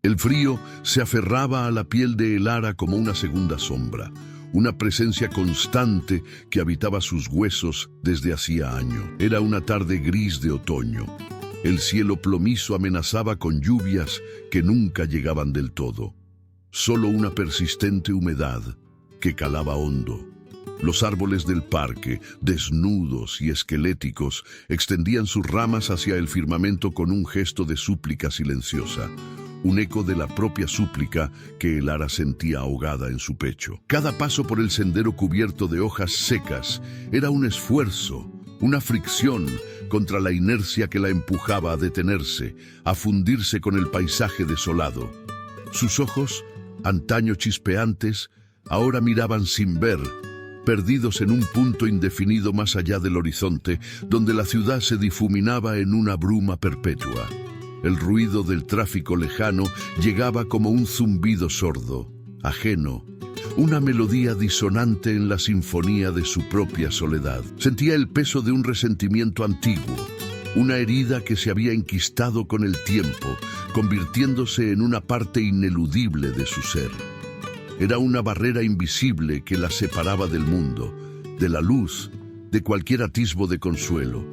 El frío se aferraba a la piel de Elara como una segunda sombra, una presencia constante que habitaba sus huesos desde hacía años. Era una tarde gris de otoño. El cielo plomizo amenazaba con lluvias que nunca llegaban del todo. Solo una persistente humedad que calaba hondo. Los árboles del parque, desnudos y esqueléticos, extendían sus ramas hacia el firmamento con un gesto de súplica silenciosa, un eco de la propia súplica que Elara sentía ahogada en su pecho. Cada paso por el sendero cubierto de hojas secas era un esfuerzo, una fricción contra la inercia que la empujaba a detenerse, a fundirse con el paisaje desolado. Sus ojos, antaño chispeantes, ahora miraban sin ver, perdidos en un punto indefinido más allá del horizonte, donde la ciudad se difuminaba en una bruma perpetua. El ruido del tráfico lejano llegaba como un zumbido sordo, ajeno, una melodía disonante en la sinfonía de su propia soledad. Sentía el peso de un resentimiento antiguo, una herida que se había enquistado con el tiempo, convirtiéndose en una parte ineludible de su ser. Era una barrera invisible que la separaba del mundo, de la luz, de cualquier atisbo de consuelo.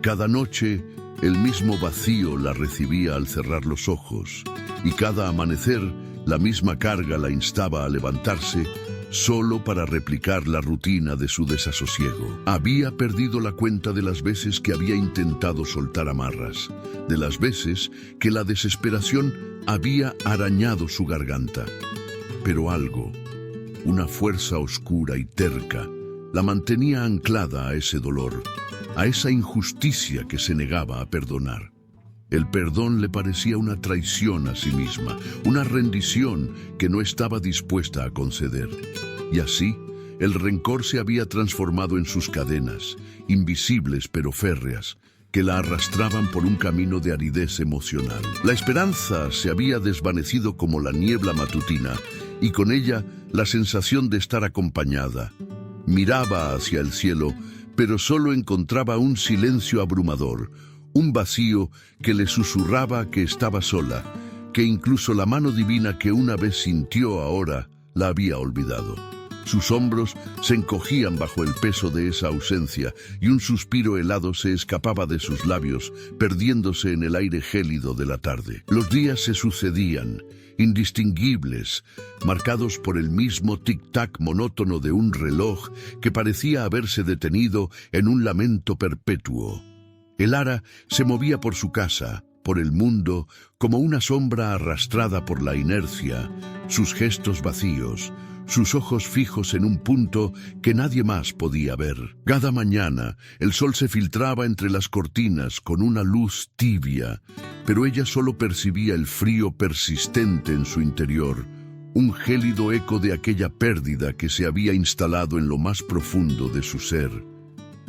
Cada noche, el mismo vacío la recibía al cerrar los ojos, y cada amanecer, la misma carga la instaba a levantarse, solo para replicar la rutina de su desasosiego. Había perdido la cuenta de las veces que había intentado soltar amarras, de las veces que la desesperación había arañado su garganta. Pero algo, una fuerza oscura y terca, la mantenía anclada a ese dolor, a esa injusticia que se negaba a perdonar. El perdón le parecía una traición a sí misma, una rendición que no estaba dispuesta a conceder. Y así, el rencor se había transformado en sus cadenas, invisibles pero férreas, que la arrastraban por un camino de aridez emocional. La esperanza se había desvanecido como la niebla matutina, y con ella la sensación de estar acompañada. Miraba hacia el cielo, pero solo encontraba un silencio abrumador, un vacío que le susurraba que estaba sola, que incluso la mano divina que una vez sintió ahora la había olvidado. Sus hombros se encogían bajo el peso de esa ausencia y un suspiro helado se escapaba de sus labios, perdiéndose en el aire gélido de la tarde. Los días se sucedían, indistinguibles, marcados por el mismo tic-tac monótono de un reloj que parecía haberse detenido en un lamento perpetuo. Elara se movía por su casa, por el mundo, como una sombra arrastrada por la inercia, sus gestos vacíos, sus ojos fijos en un punto que nadie más podía ver. Cada mañana, el sol se filtraba entre las cortinas con una luz tibia, pero ella solo percibía el frío persistente en su interior, un gélido eco de aquella pérdida que se había instalado en lo más profundo de su ser.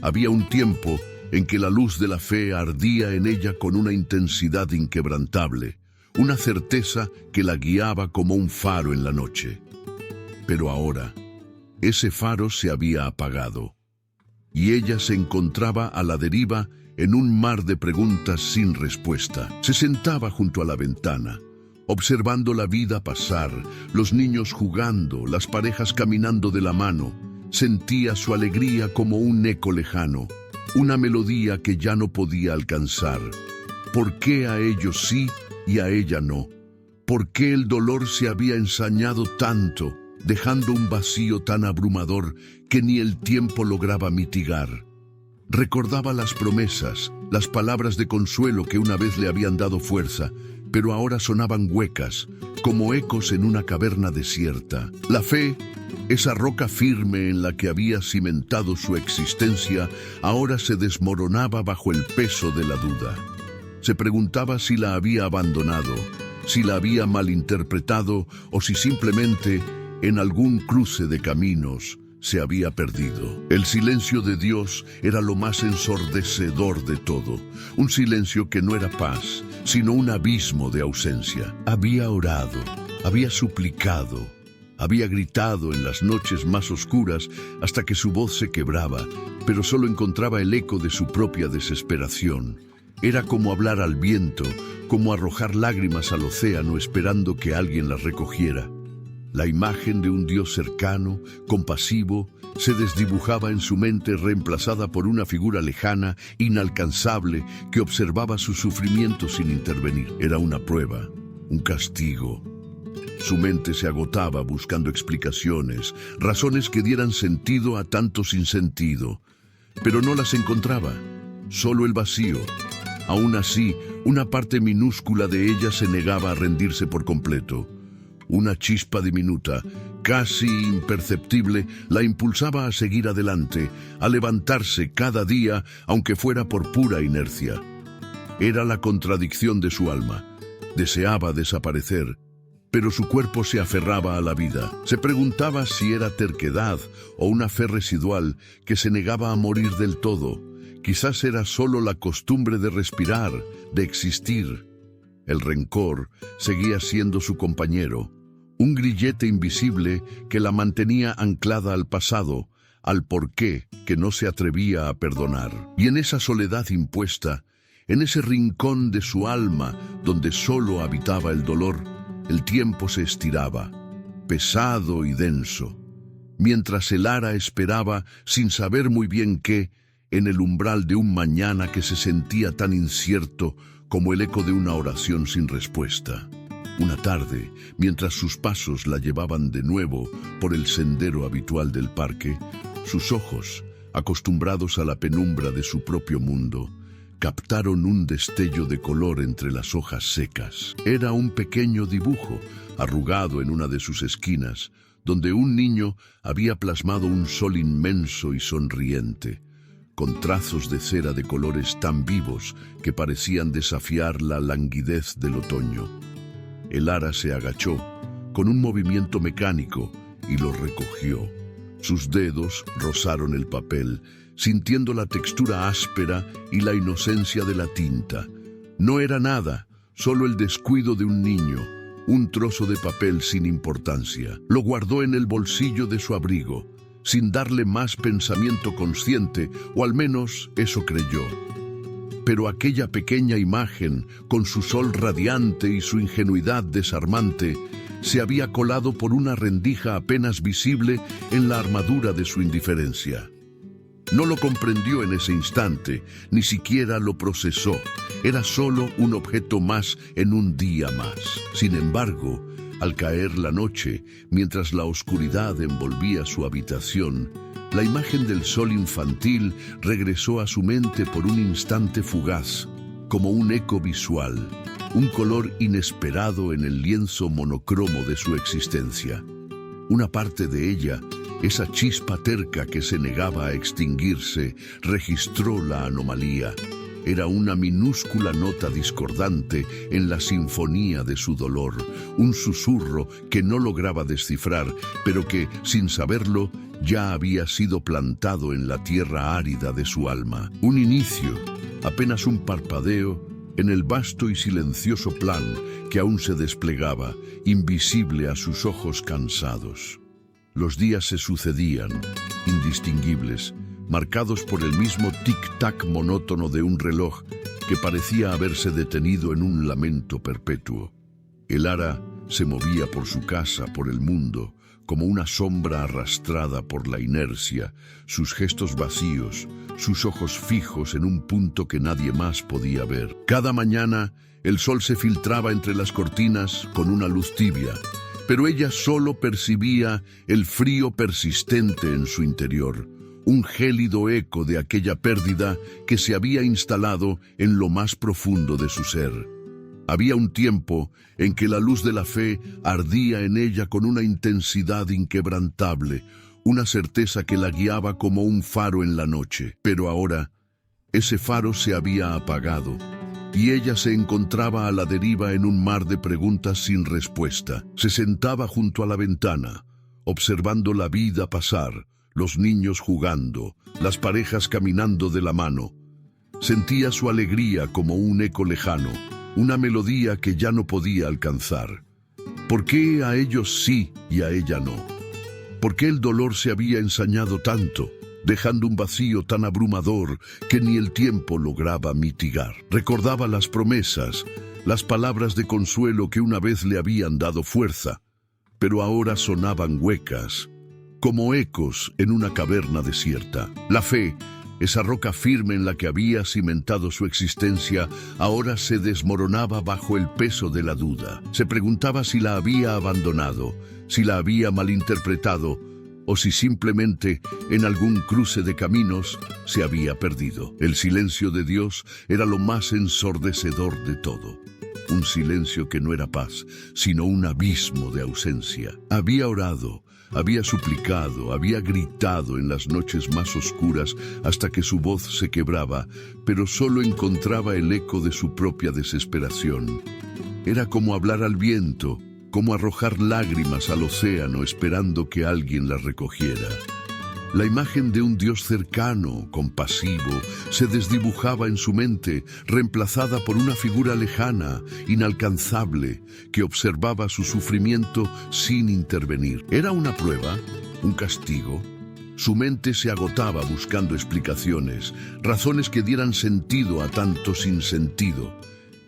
Había un tiempo en que la luz de la fe ardía en ella con una intensidad inquebrantable, una certeza que la guiaba como un faro en la noche. Pero ahora, ese faro se había apagado, y ella se encontraba a la deriva en un mar de preguntas sin respuesta. Se sentaba junto a la ventana, observando la vida pasar, los niños jugando, las parejas caminando de la mano. Sentía su alegría como un eco lejano, una melodía que ya no podía alcanzar. ¿Por qué a ellos sí y a ella no? ¿Por qué el dolor se había ensañado tanto, dejando un vacío tan abrumador que ni el tiempo lograba mitigar? Recordaba las promesas, las palabras de consuelo que una vez le habían dado fuerza, pero ahora sonaban huecas, como ecos en una caverna desierta. La fe, esa roca firme en la que había cimentado su existencia, ahora se desmoronaba bajo el peso de la duda. Se preguntaba si la había abandonado, si la había malinterpretado o si simplemente, en algún cruce de caminos, se había perdido. El silencio de Dios era lo más ensordecedor de todo, un silencio que no era paz, sino un abismo de ausencia. Había orado, había suplicado, había gritado en las noches más oscuras hasta que su voz se quebraba, pero solo encontraba el eco de su propia desesperación. Era como hablar al viento, como arrojar lágrimas al océano esperando que alguien las recogiera. La imagen de un Dios cercano, compasivo, se desdibujaba en su mente, reemplazada por una figura lejana, inalcanzable, que observaba su sufrimiento sin intervenir. Era una prueba, un castigo. Su mente se agotaba buscando explicaciones, razones que dieran sentido a tanto sinsentido. Pero no las encontraba, solo el vacío. Aún así, una parte minúscula de ella se negaba a rendirse por completo. Una chispa diminuta, casi imperceptible, la impulsaba a seguir adelante, a levantarse cada día, aunque fuera por pura inercia. Era la contradicción de su alma. Deseaba desaparecer, pero su cuerpo se aferraba a la vida. Se preguntaba si era terquedad o una fe residual que se negaba a morir del todo. Quizás era solo la costumbre de respirar, de existir. El rencor seguía siendo su compañero, un grillete invisible que la mantenía anclada al pasado, al porqué que no se atrevía a perdonar. Y en esa soledad impuesta, en ese rincón de su alma donde solo habitaba el dolor, el tiempo se estiraba, pesado y denso, mientras Elara esperaba, sin saber muy bien qué, en el umbral de un mañana que se sentía tan incierto como el eco de una oración sin respuesta. Una tarde, mientras sus pasos la llevaban de nuevo por el sendero habitual del parque, sus ojos, acostumbrados a la penumbra de su propio mundo, captaron un destello de color entre las hojas secas. Era un pequeño dibujo, arrugado en una de sus esquinas, donde un niño había plasmado un sol inmenso y sonriente, con trazos de cera de colores tan vivos que parecían desafiar la languidez del otoño. Elara se agachó, con un movimiento mecánico, y lo recogió. Sus dedos rozaron el papel, sintiendo la textura áspera y la inocencia de la tinta. No era nada, solo el descuido de un niño, un trozo de papel sin importancia. Lo guardó en el bolsillo de su abrigo, sin darle más pensamiento consciente, o al menos eso creyó. Pero aquella pequeña imagen, con su sol radiante y su ingenuidad desarmante, se había colado por una rendija apenas visible en la armadura de su indiferencia. No lo comprendió en ese instante, ni siquiera lo procesó. Era solo un objeto más en un día más. Sin embargo, al caer la noche, mientras la oscuridad envolvía su habitación, la imagen del sol infantil regresó a su mente por un instante fugaz, como un eco visual, un color inesperado en el lienzo monocromo de su existencia. Una parte de ella, esa chispa terca que se negaba a extinguirse, registró la anomalía. Era una minúscula nota discordante en la sinfonía de su dolor, un susurro que no lograba descifrar, pero que, sin saberlo, ya había sido plantado en la tierra árida de su alma. Un inicio, apenas un parpadeo, en el vasto y silencioso plan que aún se desplegaba, invisible a sus ojos cansados. Los días se sucedían, indistinguibles, marcados por el mismo tic-tac monótono de un reloj que parecía haberse detenido en un lamento perpetuo. Elara se movía por su casa, por el mundo, como una sombra arrastrada por la inercia, sus gestos vacíos, sus ojos fijos en un punto que nadie más podía ver. Cada mañana, el sol se filtraba entre las cortinas con una luz tibia, pero ella solo percibía el frío persistente en su interior, un gélido eco de aquella pérdida que se había instalado en lo más profundo de su ser. Había un tiempo en que la luz de la fe ardía en ella con una intensidad inquebrantable, una certeza que la guiaba como un faro en la noche. Pero ahora, ese faro se había apagado, y ella se encontraba a la deriva en un mar de preguntas sin respuesta. Se sentaba junto a la ventana, observando la vida pasar, los niños jugando, las parejas caminando de la mano. Sentía su alegría como un eco lejano, una melodía que ya no podía alcanzar. ¿Por qué a ellos sí y a ella no? ¿Por qué el dolor se había ensañado tanto? dejando un vacío tan abrumador que ni el tiempo lograba mitigar. Recordaba las promesas, las palabras de consuelo que una vez le habían dado fuerza, pero ahora sonaban huecas, como ecos en una caverna desierta. La fe, esa roca firme en la que había cimentado su existencia, ahora se desmoronaba bajo el peso de la duda. Se preguntaba si la había abandonado, si la había malinterpretado, o si simplemente en algún cruce de caminos se había perdido. El silencio de Dios era lo más ensordecedor de todo. Un silencio que no era paz, sino un abismo de ausencia. Había orado, había suplicado, había gritado en las noches más oscuras hasta que su voz se quebraba, pero solo encontraba el eco de su propia desesperación. Era como hablar al viento, como arrojar lágrimas al océano esperando que alguien las recogiera. La imagen de un Dios cercano, compasivo, se desdibujaba en su mente, reemplazada por una figura lejana, inalcanzable, que observaba su sufrimiento sin intervenir. ¿Era una prueba? ¿Un castigo? Su mente se agotaba buscando explicaciones, razones que dieran sentido a tanto sinsentido,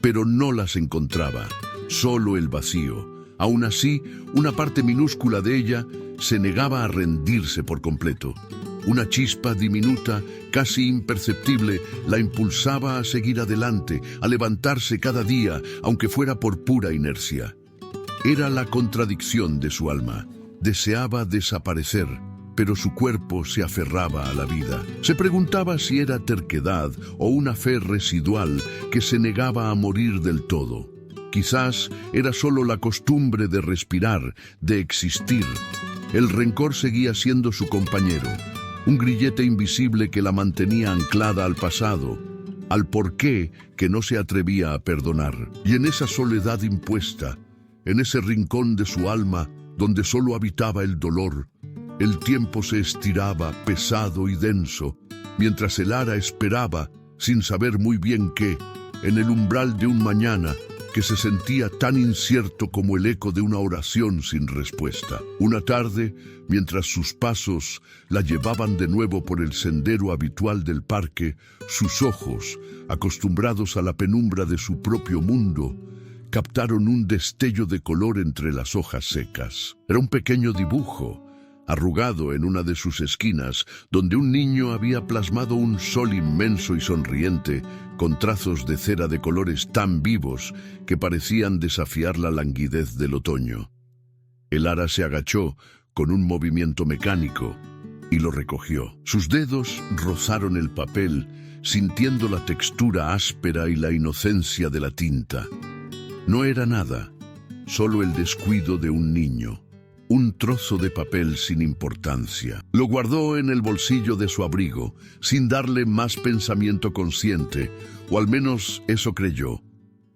pero no las encontraba, solo el vacío. Aún así, una parte minúscula de ella se negaba a rendirse por completo. Una chispa diminuta, casi imperceptible, la impulsaba a seguir adelante, a levantarse cada día, aunque fuera por pura inercia. Era la contradicción de su alma. Deseaba desaparecer, pero su cuerpo se aferraba a la vida. Se preguntaba si era terquedad o una fe residual que se negaba a morir del todo. Quizás era solo la costumbre de respirar, de existir. El rencor seguía siendo su compañero, un grillete invisible que la mantenía anclada al pasado, al porqué que no se atrevía a perdonar. Y en esa soledad impuesta, en ese rincón de su alma donde solo habitaba el dolor, el tiempo se estiraba pesado y denso, mientras el ara esperaba, sin saber muy bien qué, en el umbral de un mañana que se sentía tan incierto como el eco de una oración sin respuesta. Una tarde, mientras sus pasos la llevaban de nuevo por el sendero habitual del parque, sus ojos, acostumbrados a la penumbra de su propio mundo, captaron un destello de color entre las hojas secas. Era un pequeño dibujo, arrugado en una de sus esquinas, donde un niño había plasmado un sol inmenso y sonriente, con trazos de cera de colores tan vivos que parecían desafiar la languidez del otoño. El ara se agachó con un movimiento mecánico y lo recogió. Sus dedos rozaron el papel, sintiendo la textura áspera y la inocencia de la tinta. No era nada, solo el descuido de un niño. Un trozo de papel sin importancia. Lo guardó en el bolsillo de su abrigo, sin darle más pensamiento consciente, o al menos eso creyó.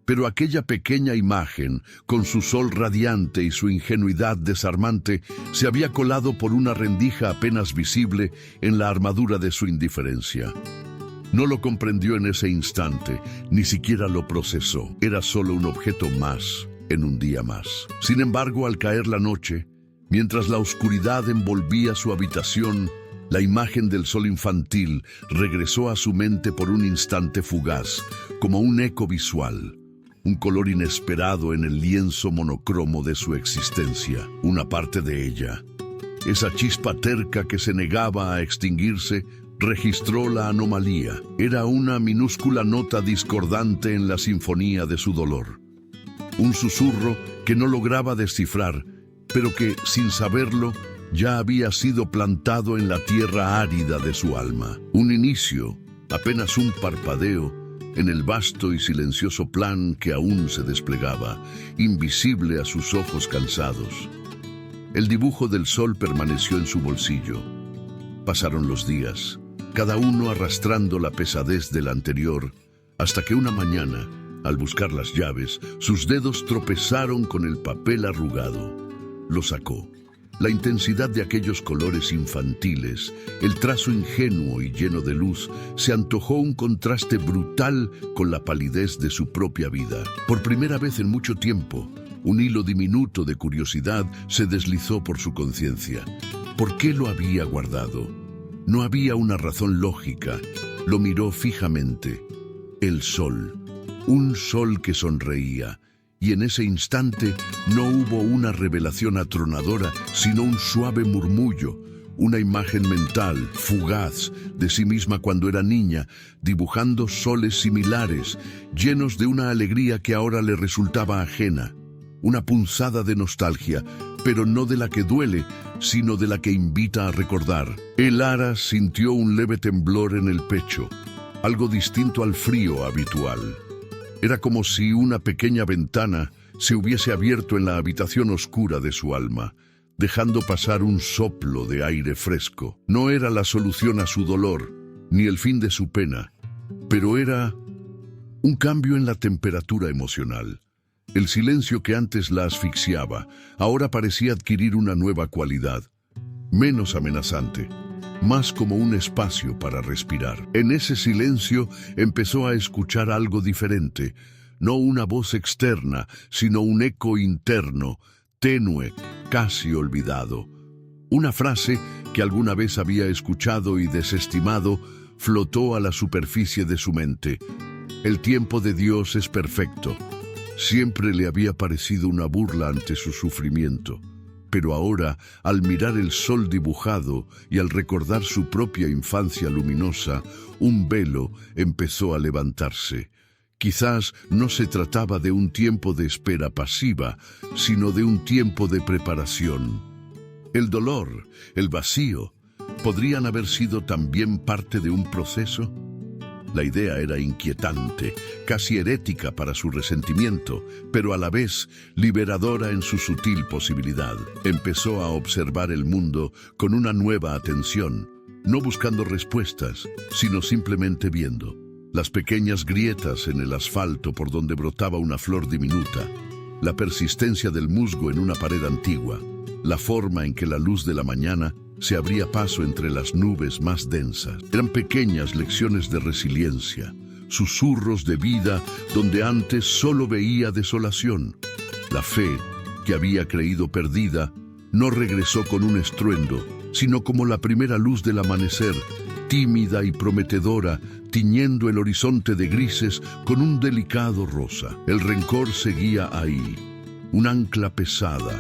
Pero aquella pequeña imagen, con su sol radiante y su ingenuidad desarmante, se había colado por una rendija apenas visible en la armadura de su indiferencia. No lo comprendió en ese instante, ni siquiera lo procesó. Era solo un objeto más, en un día más. Sin embargo, al caer la noche, mientras la oscuridad envolvía su habitación, la imagen del sol infantil regresó a su mente por un instante fugaz, como un eco visual, un color inesperado en el lienzo monocromo de su existencia, una parte de ella. Esa chispa terca que se negaba a extinguirse registró la anomalía. Era una minúscula nota discordante en la sinfonía de su dolor. Un susurro que no lograba descifrar, pero que, sin saberlo, ya había sido plantado en la tierra árida de su alma. Un inicio, apenas un parpadeo, en el vasto y silencioso plan que aún se desplegaba, invisible a sus ojos cansados. El dibujo del sol permaneció en su bolsillo. Pasaron los días, cada uno arrastrando la pesadez del anterior, hasta que una mañana, al buscar las llaves, sus dedos tropezaron con el papel arrugado. Lo sacó. La intensidad de aquellos colores infantiles, el trazo ingenuo y lleno de luz, se antojó un contraste brutal con la palidez de su propia vida. Por primera vez en mucho tiempo, un hilo diminuto de curiosidad se deslizó por su conciencia. ¿Por qué lo había guardado? No había una razón lógica. Lo miró fijamente. El sol. Un sol que sonreía. Y en ese instante no hubo una revelación atronadora, sino un suave murmullo, una imagen mental, fugaz, de sí misma cuando era niña, dibujando soles similares, llenos de una alegría que ahora le resultaba ajena. Una punzada de nostalgia, pero no de la que duele, sino de la que invita a recordar. Elara sintió un leve temblor en el pecho, algo distinto al frío habitual. Era como si una pequeña ventana se hubiese abierto en la habitación oscura de su alma, dejando pasar un soplo de aire fresco. No era la solución a su dolor, ni el fin de su pena, pero era un cambio en la temperatura emocional. El silencio que antes la asfixiaba, ahora parecía adquirir una nueva cualidad, menos amenazante, más como un espacio para respirar. En ese silencio empezó a escuchar algo diferente, no una voz externa, sino un eco interno, tenue, casi olvidado. Una frase que alguna vez había escuchado y desestimado flotó a la superficie de su mente. El tiempo de Dios es perfecto. Siempre le había parecido una burla ante su sufrimiento. Pero ahora, al mirar el sol dibujado y al recordar su propia infancia luminosa, un velo empezó a levantarse. Quizás no se trataba de un tiempo de espera pasiva, sino de un tiempo de preparación. El dolor, el vacío, ¿podrían haber sido también parte de un proceso? La idea era inquietante, casi herética para su resentimiento, pero a la vez liberadora en su sutil posibilidad. Empezó a observar el mundo con una nueva atención, no buscando respuestas, sino simplemente viendo. Las pequeñas grietas en el asfalto por donde brotaba una flor diminuta, la persistencia del musgo en una pared antigua, la forma en que la luz de la mañana se abría paso entre las nubes más densas. Eran pequeñas lecciones de resiliencia, susurros de vida donde antes solo veía desolación. La fe, que había creído perdida, no regresó con un estruendo, sino como la primera luz del amanecer, tímida y prometedora, tiñendo el horizonte de grises con un delicado rosa. El rencor seguía ahí, un ancla pesada,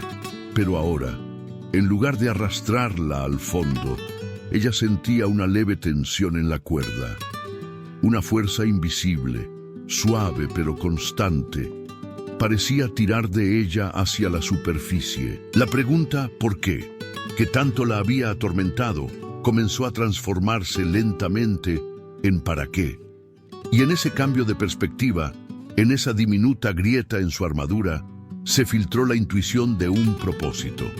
pero ahora, en lugar de arrastrarla al fondo, ella sentía una leve tensión en la cuerda. Una fuerza invisible, suave pero constante, parecía tirar de ella hacia la superficie. La pregunta ¿por qué?, que tanto la había atormentado, comenzó a transformarse lentamente en ¿para qué? Y en ese cambio de perspectiva, en esa diminuta grieta en su armadura, se filtró la intuición de un propósito.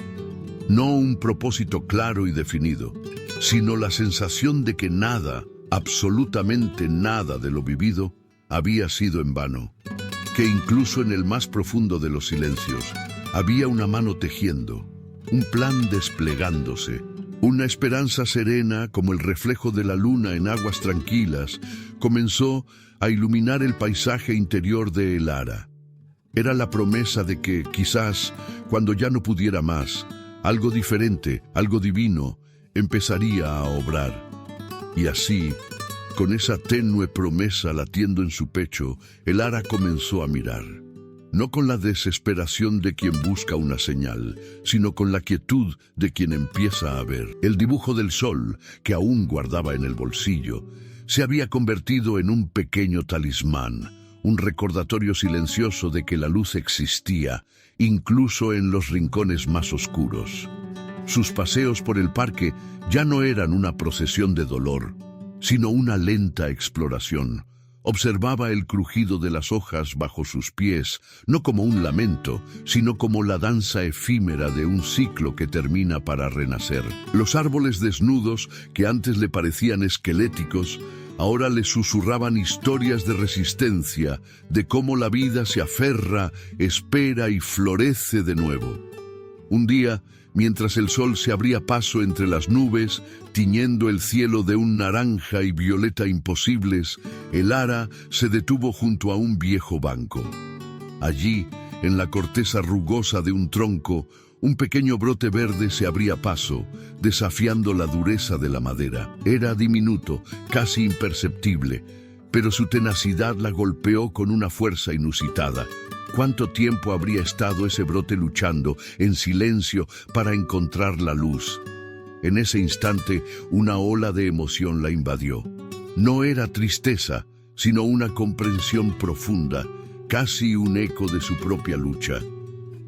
No un propósito claro y definido, sino la sensación de que nada, absolutamente nada de lo vivido, había sido en vano. Que incluso en el más profundo de los silencios, había una mano tejiendo, un plan desplegándose, una esperanza serena como el reflejo de la luna en aguas tranquilas, comenzó a iluminar el paisaje interior de Elara. Era la promesa de que, quizás, cuando ya no pudiera más, algo diferente, algo divino, empezaría a obrar. Y así, con esa tenue promesa latiendo en su pecho, Elara comenzó a mirar. No con la desesperación de quien busca una señal, sino con la quietud de quien empieza a ver. El dibujo del sol, que aún guardaba en el bolsillo, se había convertido en un pequeño talismán, un recordatorio silencioso de que la luz existía, incluso en los rincones más oscuros. Sus paseos por el parque ya no eran una procesión de dolor, sino una lenta exploración. Observaba el crujido de las hojas bajo sus pies, no como un lamento, sino como la danza efímera de un ciclo que termina para renacer. Los árboles desnudos, que antes le parecían esqueléticos, ahora le susurraban historias de resistencia, de cómo la vida se aferra, espera y florece de nuevo. Un día, mientras el sol se abría paso entre las nubes, tiñendo el cielo de un naranja y violeta imposibles, Elara se detuvo junto a un viejo banco. Allí, en la corteza rugosa de un tronco, Un pequeño brote verde se abría paso, desafiando la dureza de la madera. Era diminuto, casi imperceptible, pero su tenacidad la golpeó con una fuerza inusitada. ¿Cuánto tiempo habría estado ese brote luchando, en silencio, para encontrar la luz? En ese instante, una ola de emoción la invadió. No era tristeza, sino una comprensión profunda, casi un eco de su propia lucha.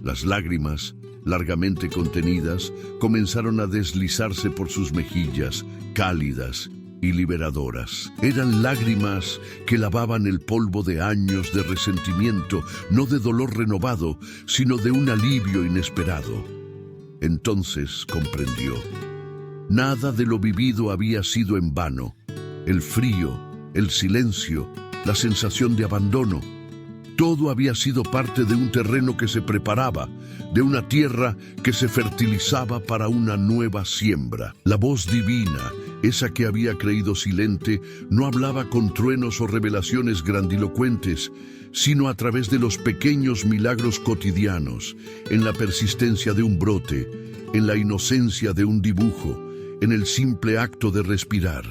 Las lágrimas, largamente contenidas, comenzaron a deslizarse por sus mejillas, cálidas y liberadoras. Eran lágrimas que lavaban el polvo de años de resentimiento, no de dolor renovado, sino de un alivio inesperado. Entonces comprendió. Nada de lo vivido había sido en vano. El frío, el silencio, la sensación de abandono, todo había sido parte de un terreno que se preparaba, de una tierra que se fertilizaba para una nueva siembra. La voz divina, esa que había creído silente, no hablaba con truenos o revelaciones grandilocuentes, sino a través de los pequeños milagros cotidianos, en la persistencia de un brote, en la inocencia de un dibujo, en el simple acto de respirar.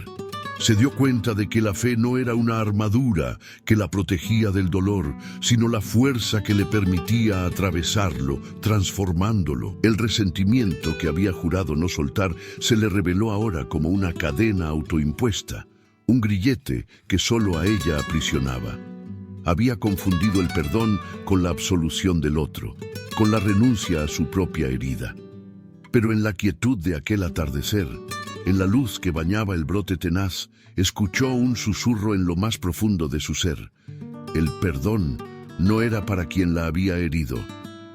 Se dio cuenta de que la fe no era una armadura que la protegía del dolor, sino la fuerza que le permitía atravesarlo, transformándolo. El resentimiento que había jurado no soltar se le reveló ahora como una cadena autoimpuesta, un grillete que solo a ella aprisionaba. Había confundido el perdón con la absolución del otro, con la renuncia a su propia herida. Pero en la quietud de aquel atardecer, en la luz que bañaba el brote tenaz, escuchó un susurro en lo más profundo de su ser. El perdón no era para quien la había herido,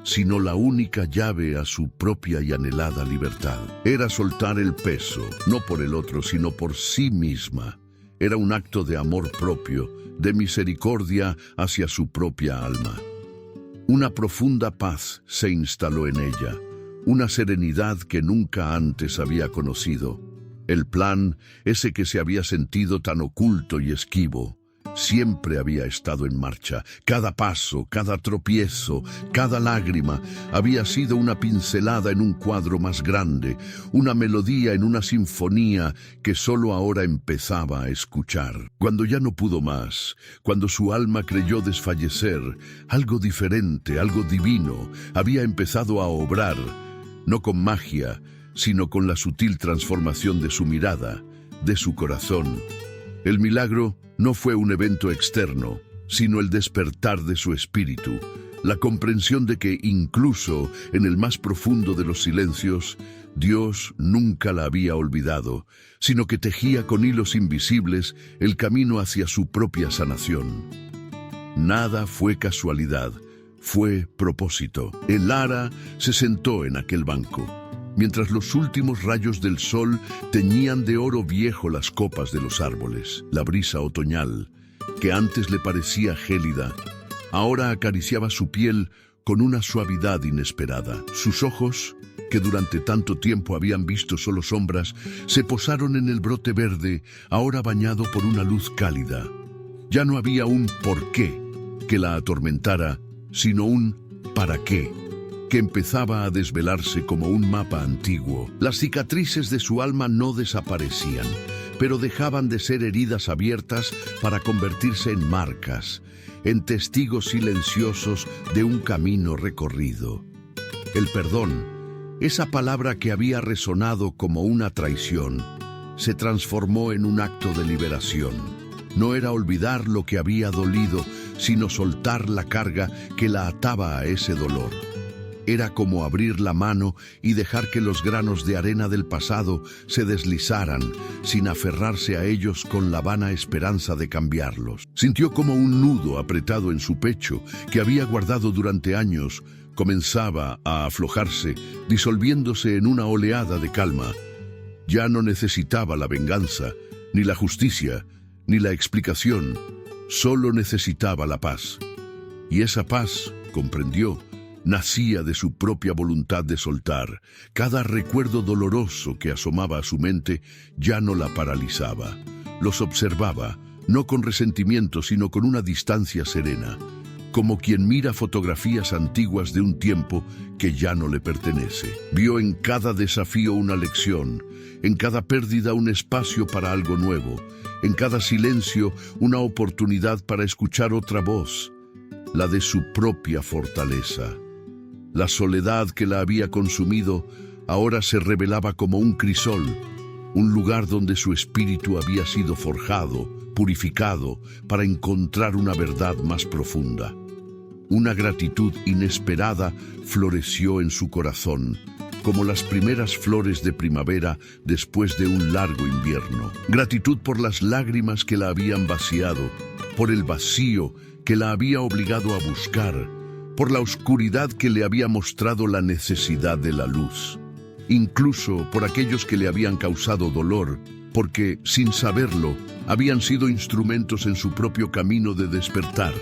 sino la única llave a su propia y anhelada libertad. Era soltar el peso, no por el otro, sino por sí misma. Era un acto de amor propio, de misericordia hacia su propia alma. Una profunda paz se instaló en ella, una serenidad que nunca antes había conocido. El plan, ese que se había sentido tan oculto y esquivo, siempre había estado en marcha. Cada paso, cada tropiezo, cada lágrima había sido una pincelada en un cuadro más grande, una melodía en una sinfonía que solo ahora empezaba a escuchar. Cuando ya no pudo más, cuando su alma creyó desfallecer, algo diferente, algo divino, había empezado a obrar, no con magia, sino con la sutil transformación de su mirada, de su corazón. El milagro no fue un evento externo, sino el despertar de su espíritu, la comprensión de que incluso en el más profundo de los silencios, Dios nunca la había olvidado, sino que tejía con hilos invisibles el camino hacia su propia sanación. Nada fue casualidad, fue propósito. El Lara se sentó en aquel banco, mientras los últimos rayos del sol teñían de oro viejo las copas de los árboles. La brisa otoñal, que antes le parecía gélida, ahora acariciaba su piel con una suavidad inesperada. Sus ojos, que durante tanto tiempo habían visto solo sombras, se posaron en el brote verde, ahora bañado por una luz cálida. Ya no había un por qué que la atormentara, sino un para qué, que empezaba a desvelarse como un mapa antiguo. Las cicatrices de su alma no desaparecían, pero dejaban de ser heridas abiertas para convertirse en marcas, en testigos silenciosos de un camino recorrido. El perdón, esa palabra que había resonado como una traición, se transformó en un acto de liberación. No era olvidar lo que había dolido, sino soltar la carga que la ataba a ese dolor. Era como abrir la mano y dejar que los granos de arena del pasado se deslizaran, sin aferrarse a ellos con la vana esperanza de cambiarlos. Sintió como un nudo apretado en su pecho, que había guardado durante años, comenzaba a aflojarse, disolviéndose en una oleada de calma. Ya no necesitaba la venganza, ni la justicia, ni la explicación. Solo necesitaba la paz. Y esa paz, comprendió, nacía de su propia voluntad de soltar. Cada recuerdo doloroso que asomaba a su mente ya no la paralizaba. Los observaba, no con resentimiento, sino con una distancia serena, como quien mira fotografías antiguas de un tiempo que ya no le pertenece. Vio en cada desafío una lección, en cada pérdida un espacio para algo nuevo, en cada silencio una oportunidad para escuchar otra voz, la de su propia fortaleza. La soledad que la había consumido ahora se revelaba como un crisol, un lugar donde su espíritu había sido forjado, purificado, para encontrar una verdad más profunda. Una gratitud inesperada floreció en su corazón, como las primeras flores de primavera después de un largo invierno. Gratitud por las lágrimas que la habían vaciado, por el vacío que la había obligado a buscar, por la oscuridad que le había mostrado la necesidad de la luz. Incluso por aquellos que le habían causado dolor, porque, sin saberlo, habían sido instrumentos en su propio camino de despertar.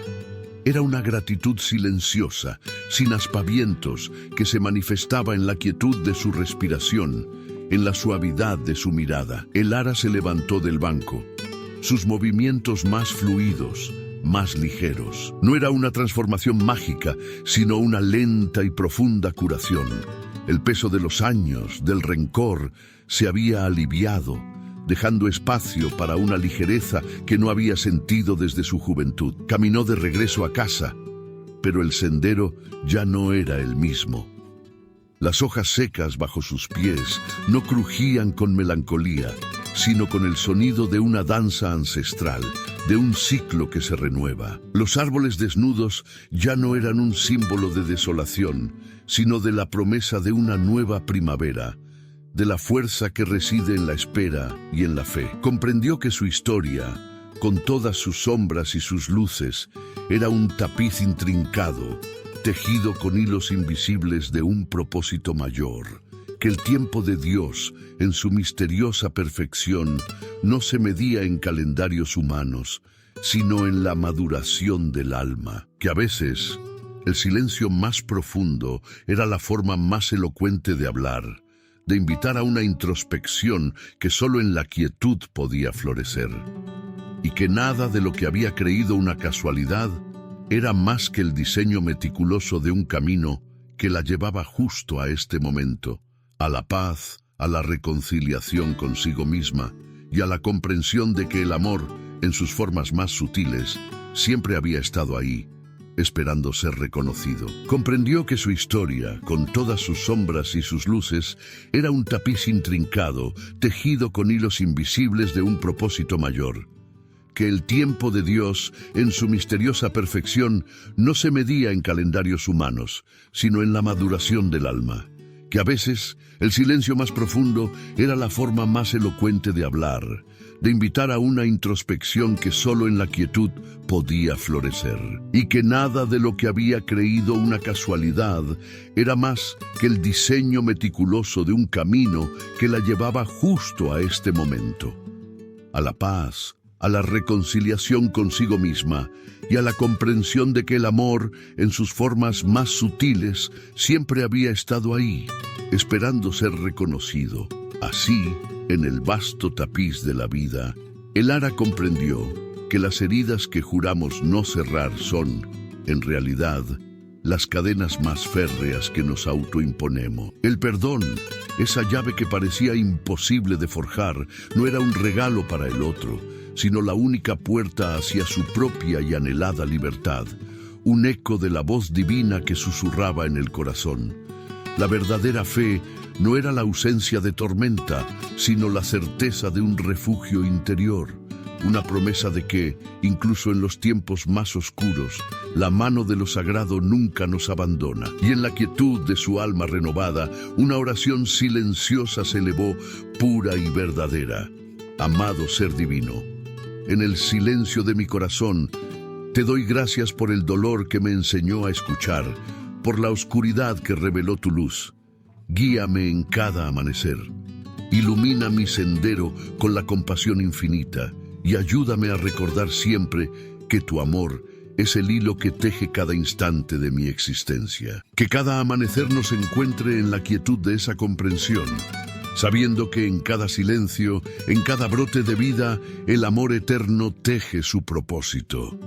Era una gratitud silenciosa, sin aspavientos, que se manifestaba en la quietud de su respiración, en la suavidad de su mirada. El ara se levantó del banco, sus movimientos más fluidos, más ligeros. No era una transformación mágica, sino una lenta y profunda curación. El peso de los años, del rencor, se había aliviado, dejando espacio para una ligereza que no había sentido desde su juventud. Caminó de regreso a casa, pero el sendero ya no era el mismo. Las hojas secas bajo sus pies no crujían con melancolía, sino con el sonido de una danza ancestral, de un ciclo que se renueva. Los árboles desnudos ya no eran un símbolo de desolación, sino de la promesa de una nueva primavera, de la fuerza que reside en la espera y en la fe. Comprendió que su historia, con todas sus sombras y sus luces, era un tapiz intrincado, tejido con hilos invisibles de un propósito mayor, que el tiempo de Dios, en su misteriosa perfección, no se medía en calendarios humanos, sino en la maduración del alma, que a veces el silencio más profundo era la forma más elocuente de hablar, de invitar a una introspección que solo en la quietud podía florecer, y que nada de lo que había creído una casualidad era más que el diseño meticuloso de un camino que la llevaba justo a este momento, a la paz, a la reconciliación consigo misma y a la comprensión de que el amor, en sus formas más sutiles, siempre había estado ahí, esperando ser reconocido. Comprendió que su historia, con todas sus sombras y sus luces, era un tapiz intrincado, tejido con hilos invisibles de un propósito mayor. Que el tiempo de Dios, en su misteriosa perfección, no se medía en calendarios humanos, sino en la maduración del alma. Que a veces el silencio más profundo era la forma más elocuente de hablar, de invitar a una introspección que solo en la quietud podía florecer, y que nada de lo que había creído una casualidad era más que el diseño meticuloso de un camino que la llevaba justo a este momento, a la paz, a la reconciliación consigo misma y a la comprensión de que el amor, en sus formas más sutiles, siempre había estado ahí, esperando ser reconocido. Así, en el vasto tapiz de la vida, el ara comprendió que las heridas que juramos no cerrar son, en realidad, las cadenas más férreas que nos autoimponemos. El perdón, esa llave que parecía imposible de forjar, no era un regalo para el otro, sino la única puerta hacia su propia y anhelada libertad, un eco de la voz divina que susurraba en el corazón. La verdadera fe no era la ausencia de tormenta, sino la certeza de un refugio interior, una promesa de que, incluso en los tiempos más oscuros, la mano de lo sagrado nunca nos abandona. Y en la quietud de su alma renovada, una oración silenciosa se elevó, pura y verdadera. Amado Ser Divino, en el silencio de mi corazón, te doy gracias por el dolor que me enseñó a escuchar, por la oscuridad que reveló tu luz. Guíame en cada amanecer. Ilumina mi sendero con la compasión infinita y ayúdame a recordar siempre que tu amor es el hilo que teje cada instante de mi existencia. Que cada amanecer nos encuentre en la quietud de esa comprensión, sabiendo que en cada silencio, en cada brote de vida, el amor eterno teje su propósito.